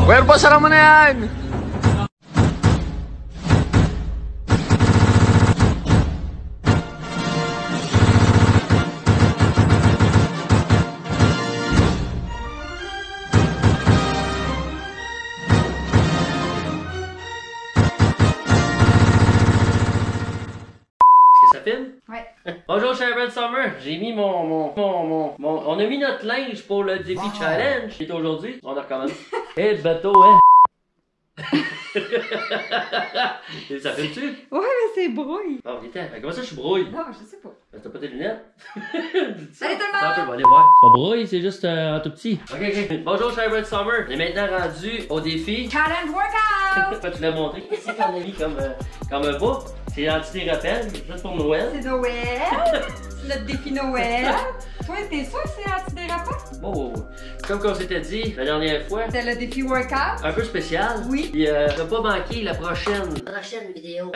Cuerpo, sara mo na yan! Ça filme? Ouais. Bonjour, cher Red Summer. J'ai mis on a mis notre linge pour le défi challenge. C'est aujourd'hui. On recommence. Hé, le bateau, hein? Et ça filme-tu? Ouais, mais c'est brouille. Oh, attends, comment ça je suis brouille? Non, je sais pas. T'as pas tes lunettes? Salut tout le monde! Attends, on va aller voir. Pas brouille, c'est juste un tout petit. Ok. Bonjour, cher Red Summer. On est maintenant rendu au défi. Challenge workout! Toi, tu l'as montré. Qu'est-ce qu'on a mis comme un bas? C'est anti-rappel, juste pour Noël. C'est Noël! C'est notre défi Noël! Toi, t'es sûr que c'est antidérapant? Oh, comme on s'était dit la dernière fois, C'est le défi workout? un peu spécial. Oui. Puis, ne pas manquer la prochaine vidéo.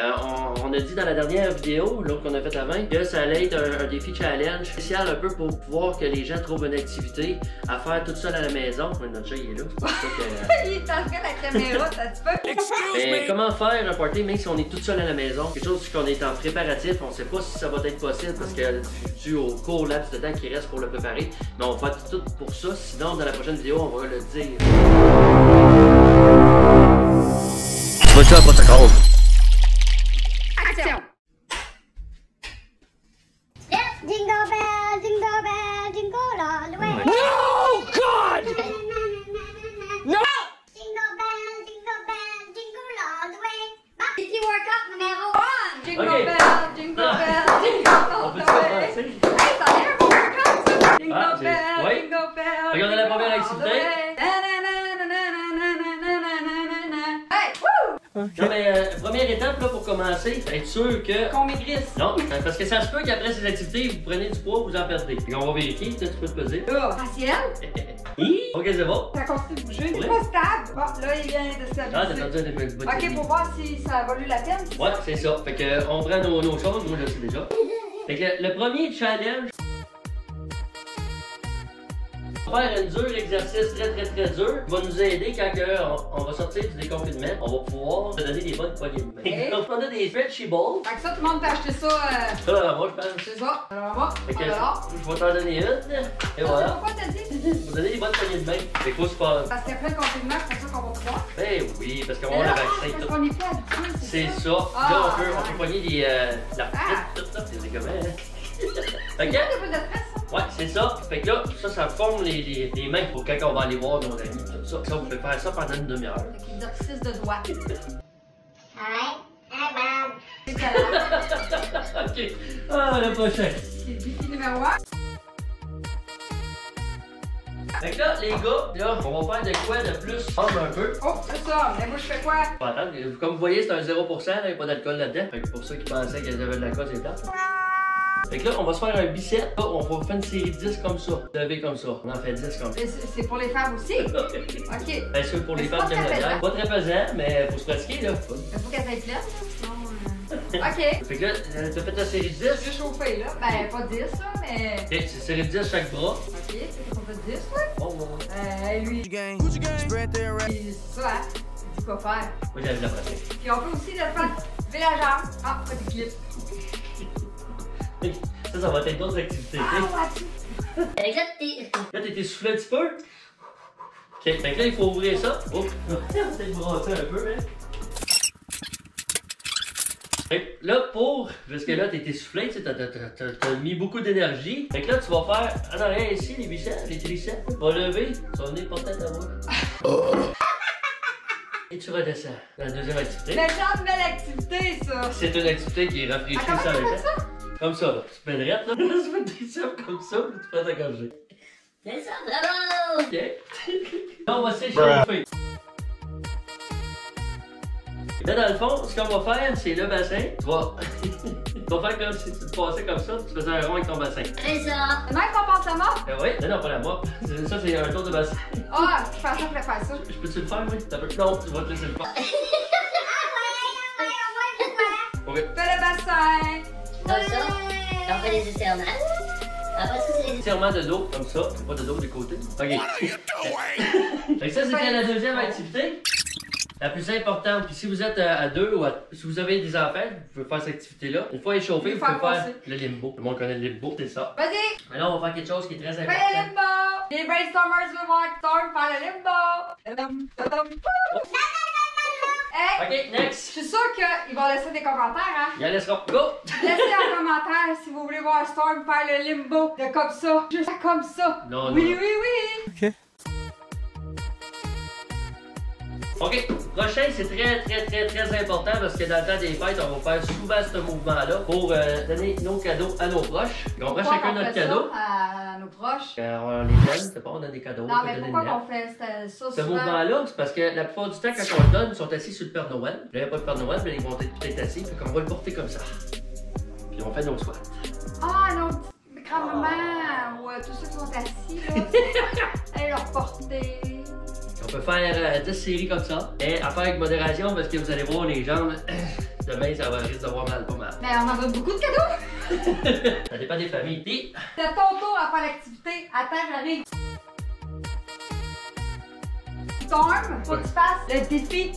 on a dit dans la dernière vidéo, l'autre qu'on a faite avant, que ça allait être un défi challenge spécial un peu pour pouvoir que les gens trouvent une activité à faire toute seule à la maison. Ouais, notre chat, il est là. C'est pour ça que... Il est en train la caméra, ça se peut? Mais comment faire un party même si on est toute seule à la maison? Quelque chose qu'on est en préparatif, on sait pas si ça va être possible parce que dû au court laps de temps qui reste pour le préparer. Mais on va faire tout pour ça, sinon dans la prochaine vidéo on va le dire. What's up, what's it called? Action! Jingle bell, jingle all the way. No, God! No! Jingle bell, jingle all the way. Défi workout numéro 1. Jingle Ok. bell, jingle bell, jingle On all peut the se way. commencer? Hey, ça a l'air un workout, ça! Jingle Ah, c'est- bell, ouais. jingle bell. Regardez la première jingle activité. all the way. Hey, woo! Non mais première étape là pour commencer, être sûr que... Qu'on maigrisse. Non, parce que ça se peut qu'après ces activités, vous prenez du poids, vous en perdez. Et on va vérifier, tu peux te peser. Facial? Ok, c'est bon. Ça continue de bouger. Oui. C'est pas stable. Bon, là, il vient de Ah, t'as stabiliser. perdu un peu de Ok, pour voir si ça a valu la peine. c'est Ouais, ça? c'est ça. Fait que on prend nos choses, moi je le sais déjà. Fait que le premier challenge, on va faire un dur exercice très dur qui va nous aider quand on va sortir du déconfinement. On va pouvoir se donner des bonnes poignées de main. Ok. Donc on a des stretchy balls. Fait que ça, tout le monde peut acheter ça. Ça là, moi je pense. C'est ça. Alors, moi, Fait que alors. je vais t'en donner une. Et voilà. Pourquoi t'as dit? Vous donnez des bonnes poignées de main. Fait qu'il faut se faire. Parce qu'après le confinement, c'est pour ça qu'on va pouvoir. Ben oui, parce qu'on va Mais avoir là, le parce vaccin. Tout. qu'on est plus habitué, C'est ça. Ah, Là, on peut ouais. poigner des. La tout ça, c'est comment, hein? C'est Ok? pas des boules de stress, ça? Ouais, c'est ça. Fait que là, ça forme les mains pour quand on va aller voir nos amis, tout ça. Ça, vous pouvez faire ça pendant une demi-heure. Avec l'exercice de doigts. Alright. Hey, Bob. C'est calme. Ok. Ah, le prochain. C'est le défi numéro 1. Fait que là, les gars, là, on va faire de quoi de plus? Prendre un peu. Oh, c'est ça. Mais moi, je fais quoi? On va attendre. Comme vous voyez, c'est un 0%, là, il n'y a pas d'alcool là-dedans. Fait que pour ceux qui pensaient qu'il y avait de l'alcool, c'est plate. Fait que là, on va se faire un bicep. Là, on va faire une série de 10 comme ça. Levé comme ça. On en fait 10 comme ça. Mais c'est pour les femmes aussi. Ok. Bien sûr, pour les Mais c'est femmes qui pas aiment la très bière. Pas très pesant, mais faut se pratiquer, là. Il faut qu'elle s'aille pleine, sinon. Ok. Fait que là, t'as fait ta série de 10. Je vais chauffer, là. Ben, pas 10, là, mais. Ok, c'est série de 10 chaque bras. Ok, c'est qu'on fait 10, ouais. Bon, bon. Lui, c'est ça, hein. Il dit quoi faire. Moi, j'avais de la pratique. Puis on peut aussi le faire lever la jambe. Ah, pourquoi t'es clip? Ça va être d'autres activités. Ah, ok? ouais, Exact. Là, t'es essoufflé un petit peu. Ok, fait que là, il faut ouvrir ça. Oh, on va peut-être brasser un peu, hein. Fait que là, jusque-là, t'es essoufflé, tu sais, t'as mis beaucoup d'énergie. Fait que là, tu vas faire en arrière ici, les biceps, les triceps. Tu vas lever, tu vas venir porter ta voix. Et tu redescends. La deuxième activité. Mais genre, nouvelle activité, ça. C'est une activité qui est rafraîchie Ah, comment ça tu avec fais ça. Comme ça, là. Tu fais une rette, là. Tu fais des triceps comme ça, puis tu prends ta gorgée. C'est ça, bravo. Ok. Là, on va s'échauffer. Là, dans le fond, ce qu'on va faire, c'est le bassin. Tu vas faire comme si tu te passais comme ça, tu faisais un rond avec ton bassin. C'est ça. C'est même qu'on pense la mort? Oui, non, pas la mop. Ça, c'est un tour de bassin. Ah, je pensais que je voulais faire ça. Je peux-tu le faire, oui? Non, tu vas te laisser le faire. Ok. Fais le bassin. Comme ça. On fait des éternels. Après ça, c'est les Étirement de dos, comme ça. Pas de dos des côtés. Ok. Fait que ça, ça, c'était la deuxième activité. La plus importante, puis si vous êtes à deux ou si vous avez des enfants, vous pouvez faire cette activité-là. Une fois échauffé, vous pouvez faire le limbo. Le monde connaît le limbo, c'est ça. Vas-y! Mais là, on va faire quelque chose qui est très Fais important. le limbo! Les brainstormers veulent voir Storm faire le limbo! Hey! Ok, next! Je suis sûre qu'ils vont laisser des commentaires, hein? Il en laissera. Go! Laissez un commentaire si vous voulez voir Storm faire le limbo de comme ça. Juste comme ça. Non, oui, non. oui, oui! Ok, prochain, c'est très important parce que dans le temps des fêtes, on va faire souvent ce mouvement-là pour donner nos cadeaux à nos proches. On prend chacun notre cadeau. À nos proches. On les donne, c'est pas, on donne des cadeaux. Non, mais pourquoi qu'on fait ça Ce souvent? mouvement-là, c'est parce que la plupart du temps, quand on le donne, ils sont assis sur le Père Noël. Là, il n'y a pas de Père Noël, mais ils vont être peut-être assis. Fait qu'on va le porter comme ça. Puis on fait nos squats. Ah, nos petites grand-mamans ou tous ceux qui sont assis, là. Allez leur porter. On peut faire 10 séries comme ça. Et à faire avec modération parce que vous allez voir les jambes. Demain, ça va risque d'avoir mal, pas mal. Mais on en donne beaucoup de cadeaux. Ça dépend des familles. Et... C'est ton tour à faire l'activité. Attends, j'arrive. Storm, faut que tu fasses le défi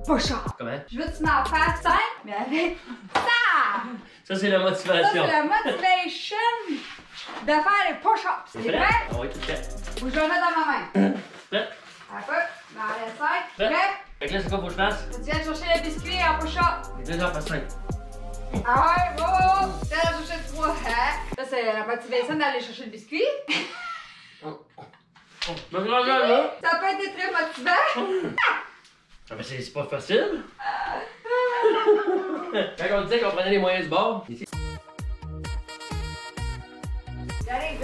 push-up. Comment? Je veux que tu m'en fasses 5, mais avec ça. Ça, c'est la Ça, motivation. c'est la motivation de faire les push-ups. C'est vrai? On va être tout prêt. Faut que je le mette dans ma main. Prêt? Un peu, dans les 5. Prêt? Prêt? Fait que là, c'est quoi faut que je fasse? Tu viens chercher le biscuit en push-up. 2 heures par 5. Ah ouais, wow! Tu viens chercher le 3. Ça, c'est la motivation d'aller chercher le biscuit. Ça peut être Ça peut être très motivant. Ah, mais c'est pas facile. Quand on disait qu'on prenait les moyens du bord, ici. J'arrive.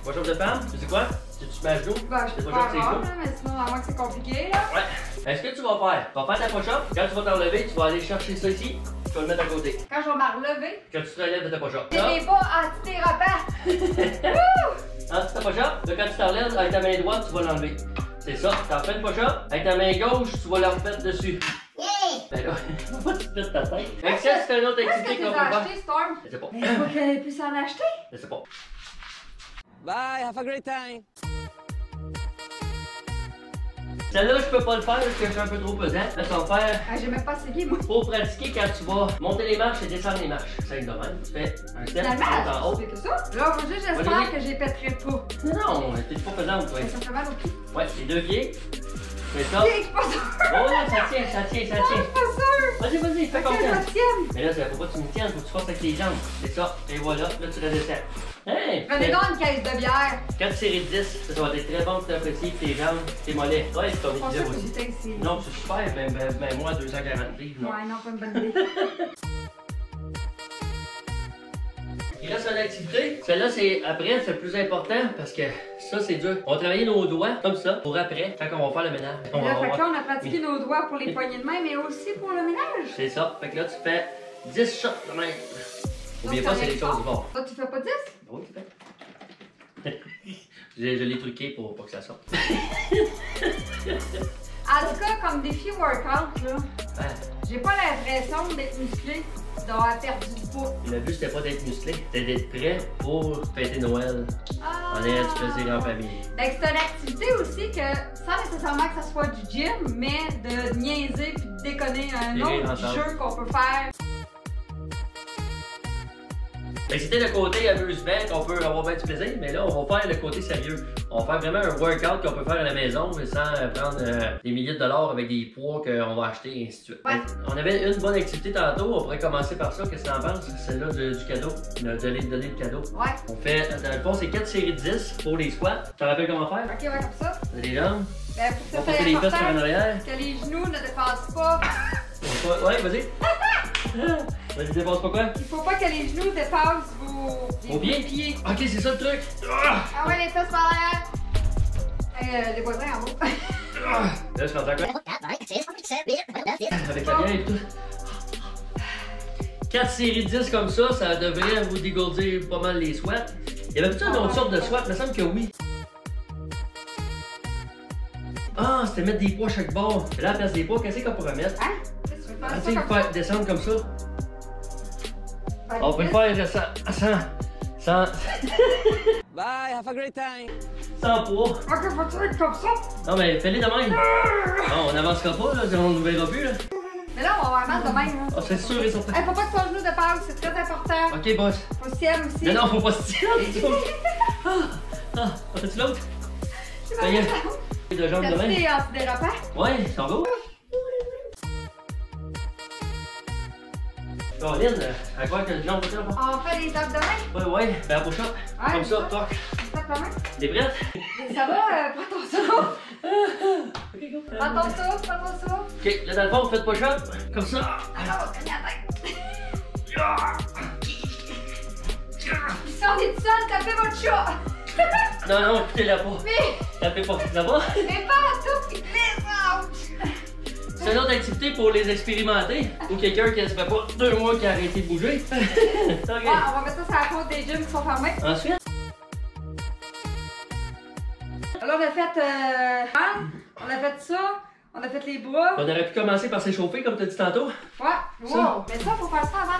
Pas chose de femme, tu sais quoi? Tu smash d'eau? Ben, je C'est peux pas faire juste rare, tes là, mais sinon, à moins que c'est compliqué, là. Ouais. Est-ce que tu vas faire? Tu vas faire ta push-up. Quand tu vas t'enlever, tu vas aller chercher ça ici. Tu vas le mettre à côté. Quand je vais me relever, Quand tu te relèves de ta push-up. c'est des pas antidérapants. Hein, ta push-up. Là, quand tu t'enlèves, avec ta main droite, tu vas l'enlever. C'est ça. T'en fais une push-up. Avec ta main gauche, tu vas la remettre dessus. Yeah! Ben là, faut pas te mettre ta tête. Fait que ça, c'est une autre Où est-ce que activité tu qu'on les peut as faire. achetés, Storm? Je sais pas. Mais il faut qu'elle puisse en acheter. Je sais pas. Bye, have a great time. Celle-là, je peux pas le faire parce que je suis un peu trop pesant. Là, tu vas faire Ah, j'ai même pas essayé, moi. pour pratiquer quand tu vas monter les marches et descendre les marches. C'est de même. Tu fais un step, tu montes en Finalement, haut. c'est que ça. Là, faut juste Vas-y. j'espère que j'ai pétré pas. Non, t'es trop pesante, toi. Mais ça fait mal au pied. Ouais, les deux pieds. C'est ça. Je suis pas sûre. Oh là, ça tient. Je suis pas sûre. Vas-y, fais Ok, je confiance. me tienne. Mais là, faut pas que tu me tiennes, faut que tu fasses avec les jambes. C'est ça. Et voilà, là, tu redescends. Hey! Prenez donc une caisse de bière. 4 séries de 10, ça va être très bon pour t'apprécier tes jambes, tes mollets. Ouais, c'est ton Je pensais équilibre que aussi. c'était ici. Non, c'est super, mais moi, 240 livres, non. Ouais, non, pas une bonne idée. Il reste une activité. Celle-là, c'est après, c'est le plus important parce que ça, c'est dur. On va travailler nos doigts comme ça pour après, quand on va faire le ménage. Là, fait que là, on a pratiqué nos doigts pour les poignées de main, mais aussi pour le ménage. C'est ça. Fait que là, tu fais 10 shots de même. N'oubliez pas, c'est les choses du bord. Toi, tu fais pas 10? Oui, tu fais. Je l'ai truqué pour pas que ça sorte. En tout cas, comme défi workout, là, Ah, j'ai pas l'impression d'être musclé, d'avoir perdu du poids. le but, c'était pas d'être musclé, c'était d'être prêt pour fêter Noël. Ah! On est du plaisir en famille. Fait que c'est une activité aussi que, sans nécessairement que ça soit du gym, mais de niaiser puis de déconner un Et rire autre ensemble. jeu qu'on peut faire. Fait que c'était le côté amusement qu'on peut avoir bien du plaisir, mais là, on va faire le côté sérieux. On va faire vraiment un workout qu'on peut faire à la maison, mais sans prendre des milliers de dollars avec des poids qu'on va acheter et ainsi de suite. Ouais. On avait une bonne activité tantôt, on pourrait commencer par ça. Qu'est-ce que t'en penses? Celle-là du cadeau, de donner le cadeau. Ouais. On fait, dans le fond, c'est 4 séries de 10 pour les squats. Tu te rappelles comment faire? Ok, ouais, comme ça. Les jambes, Ben, on pour que va ça porter soit les fesses par en important arrière. que les genoux ne dépassent pas. Ouais, vas-y. Vas-y, dépasse pas quoi? Il faut pas que les genoux dépassent vos pieds. Ok, c'est ça le truc. Ah! Ah ouais, les fesses par l'arrière. Les voisins en haut. Là, je suis rendu à quoi? Avec la bière et tout. 4 séries de 10 comme ça devrait vous dégourdir pas mal les squats. Il y avait peut-être une autre sorte de squat? Il me semble que oui. Ah, c'était mettre des poids à chaque bord. Et là, à la place des poids, qu'est-ce qu'on pourrait mettre? Hein? Qu'est-ce que tu veux Ah, faire tu sais, ça comme faire descendre comme ça. ça? On peut le faire sans. Bye, have a great time. Sans poids. Ok, faut-tu être comme ça? Non, mais fais-les de même. Non, on n'avancera pas, là, on ne verra plus, là. Mais là, on va avoir mal de même. Hein. Ah, c'est sûr et certain. Hey, faut pas que ton genou dépasse, c'est très important. Ok, boss. Faut se tirer aussi. Mais non, faut pas se tirer. Ah, as-tu l'autre? Ça y est. De jambes de T'as-tu même. des antidérapants? Ouais, ça va. Caroline, à quoi que le jambe va faire? On fait des abdomins? Ouais, ben push up. Ouais, Comme ça, ça. toc. Tape la main. T'es prête? Ça va, prends ton souffle. Ok, go. Prends ton souffle, prends ton souffle. Ok, là dans le fond, faites push up. Comme ça. Alors, tenez la tête. Si on est tout seul, tapez votre chat. Non, non, écoutez-la pas. Mais, Tapez pas. Ça va? mais pas tout, puis les autres. C'est une autre activité pour les expérimenter. Ou quelqu'un qui ne se fait pas 2 mois qui a arrêté de bouger. Ok. Ouais, on va mettre ça sur la faute des gyms qui sont fermés. Ensuite. Alors, on a fait on a fait ça, on a fait les bras. On aurait pu commencer par s'échauffer comme tu as dit tantôt. Ouais, wow. Mais ça, faut faire ça avant.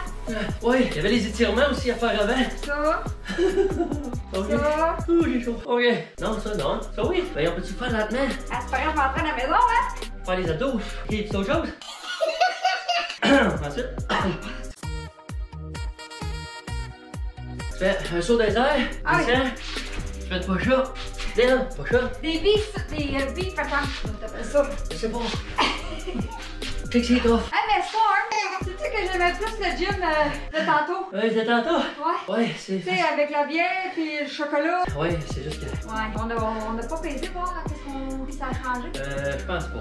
Ouais, il y avait les étirements aussi à faire avant. Ça, Ok. ça. Ouh, j'ai chaud. Ok. Non, ça non. Ça oui. Ben, on peut-tu faire lentement? Ah, c'est pas grave, je m'entraîne à la maison, hein? Faire les abdos. Ok, c'est autre chose? Ensuite. Tu fais un saut des airs. Ah oui. Descends. Tu fais de push-up. Then, push-up. Des beefs, attends, on t'appelle ça. Je sais pas. Qu'est-ce que c'est, toi? Ah, mais Storm, sais-tu que j'aimais plus le gym de tantôt? Ouais, c'est tantôt. Ouais. Ouais, c'est. Tu sais, avec la bière puis le chocolat. Ouais, c'est juste que. Ouais, on a pas pesé voir qu'est-ce qu'on ça a changé. Je pense pas.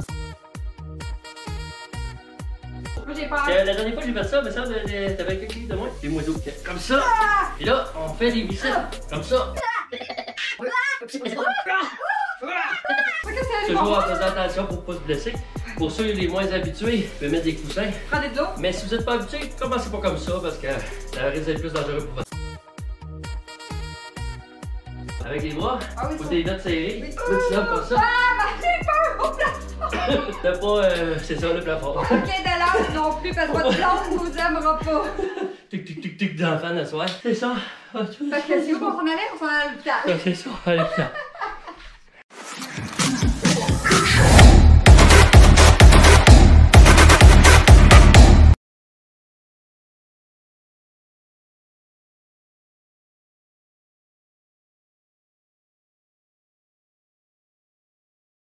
Moi, j'ai peur. La dernière fois que j'ai fait ça, mais ça, t'avais quelque chose de moins. C'est moi d'eau. Comme ça. Et là, on fait des biceps. Comme ça. Toujours en faisant attention pour pas se blesser. Pour ceux les moins habitués, vous pouvez mettre des coussins. Prends des de l'eau. Mais si vous n'êtes pas habitué, commencez pas comme ça parce que ça risque d'être plus dangereux pour votre. Avec les bras, Ah oui, faut ça. tes notes serrées. Oui. Là, tu lèves comme ça. Ah, j'ai peur au plafond. T'as pas, c'est ça le plafond. Ok, de l'âge non plus, parce que votre blonde vous aimera pas. Tic tic tic tic d'enfant le soir. C'est ça. Fait que si vous qu'on s'en allait, on s'en allait à l'hôpital. C'est ça. Allez,